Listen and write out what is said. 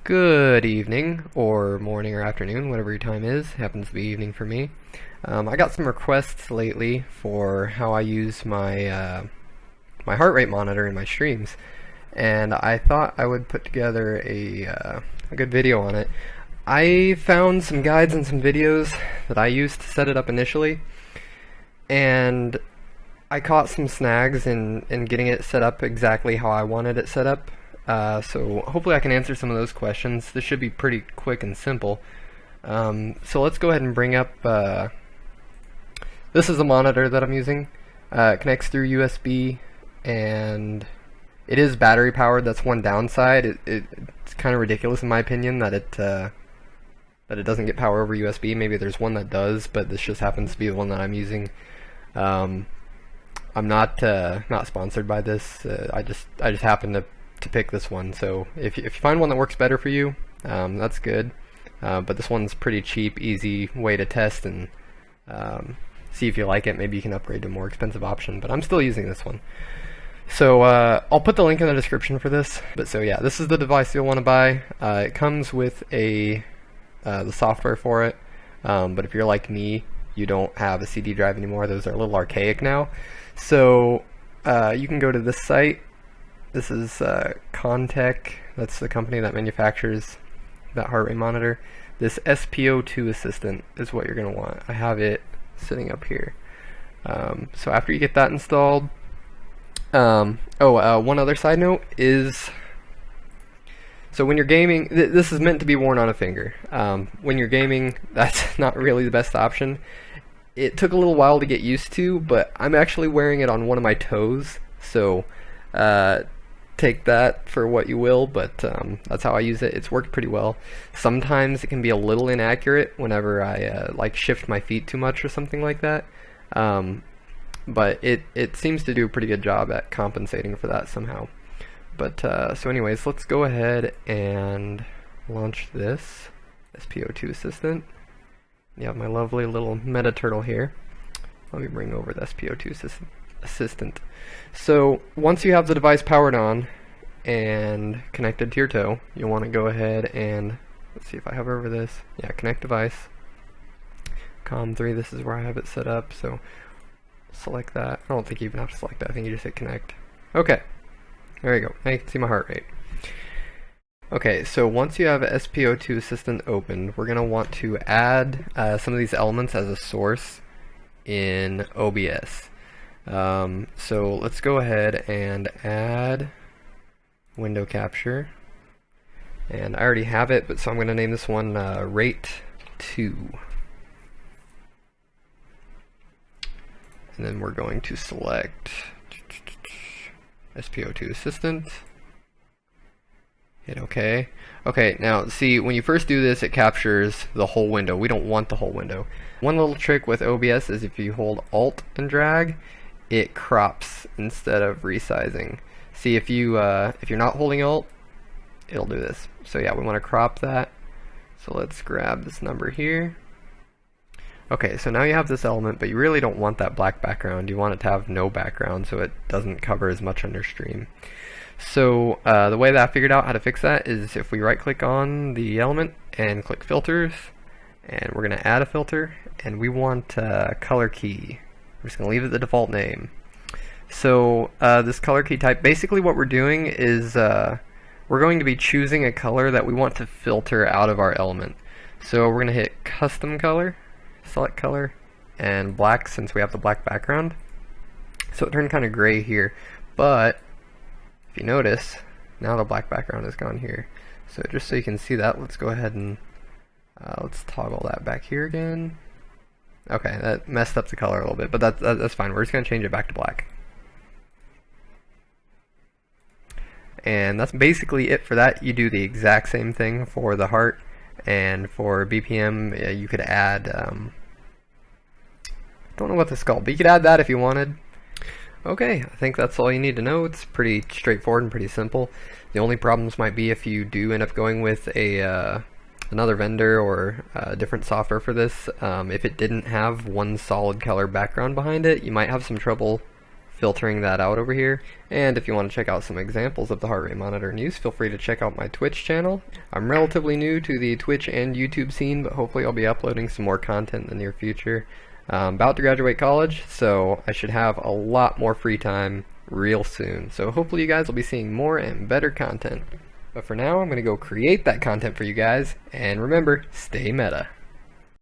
Good evening, or morning or afternoon, whatever your time is. Happens to be evening for me. I got some requests lately for how I use my heart rate monitor in my streams, and I thought I would put together a good video on it. I found some guides and some videos that I used to set it up initially, and I caught some snags in getting it set up exactly how I wanted it set up. So hopefully I can answer some of those questions. This should be pretty quick and simple. So let's go ahead and bring up, this is the monitor that I'm using. It connects through USB, and it is battery powered. That's one downside. It's kind of ridiculous in my opinion that it doesn't get power over USB. Maybe there's one that does, but this just happens to be the one that I'm using. I'm not sponsored by this. I just happen to pick this one. So if you find one that works better for you, that's good. But this one's pretty cheap, easy way to test and see if you like it. Maybe you can upgrade to a more expensive option, but I'm still using this one. So I'll put the link in the description for this. But so yeah, this is the device you'll want to buy. It comes with the software for it. But if you're like me, you don't have a CD drive anymore. Those are a little archaic now. So you can go to this site. This is Contech. That's the company that manufactures that heart rate monitor. This SpO2 assistant is what you're going to want. I have it sitting up here. So after you get that installed, one other side note is, so when you're gaming, this is meant to be worn on a finger. When you're gaming, that's not really the best option. It took a little while to get used to, but I'm actually wearing it on one of my toes, so take that for what you will, but that's how I use it. It's worked pretty well. Sometimes it can be a little inaccurate whenever I like shift my feet too much or something like that, but it seems to do a pretty good job at compensating for that somehow. But so anyways, let's go ahead and launch this SpO2 assistant. You have my lovely little meta turtle here. Let me bring over the SpO2 assistant. So once you have the device powered on and connected to your toe, you'll want to go ahead and, let's see if I hover over this. Yeah, connect device. COM3, this is where I have it set up, so select that. I don't think you even have to select that. I think you just hit connect. Okay, there you go. Now you can see my heart rate. Okay, so once you have SpO2 assistant opened, we're going to want to add some of these elements as a source in OBS. So let's go ahead and add window capture, and I already have it, but so I'm going to name this one rate 2, and then we're going to select SpO2 assistant, hit OK. Okay, now see, when you first do this, it captures the whole window. We don't want the whole window. One little trick with OBS is if you hold Alt and drag, it crops instead of resizing. See, if you're not holding Alt, it'll do this. So yeah, we want to crop that. So let's grab this number here. Okay, so now you have this element, but you really don't want that black background. You want it to have no background so it doesn't cover as much on your stream. So the way that I figured out how to fix that is if we right click on the element and click filters, and we're going to add a filter, and we want color key. We're just going to leave it the default name. So this color key type, basically what we're doing is we're going to be choosing a color that we want to filter out of our element. So we're going to hit custom color, select color, and black, since we have the black background. So it turned kind of gray here, but if you notice, now the black background is gone here. So just so you can see that, let's go ahead and let's toggle that back here again. Okay, that messed up the color a little bit, but that's fine. We're just going to change it back to black. And that's basically it for that. You do the exact same thing for the heart, and for BPM you could add, don't know what this is called, but you could add that if you wanted. Okay, I think that's all you need to know. It's pretty straightforward and pretty simple. The only problems might be if you do end up going with another vendor or different software for this. If it didn't have one solid color background behind it, you might have some trouble filtering that out over here. And if you want to check out some examples of the heart rate monitor in use, feel free to check out my Twitch channel. I'm relatively new to the Twitch and YouTube scene, but hopefully I'll be uploading some more content in the near future. I'm about to graduate college, so I should have a lot more free time real soon. So hopefully you guys will be seeing more and better content. But for now, I'm going to go create that content for you guys, and remember, stay meta.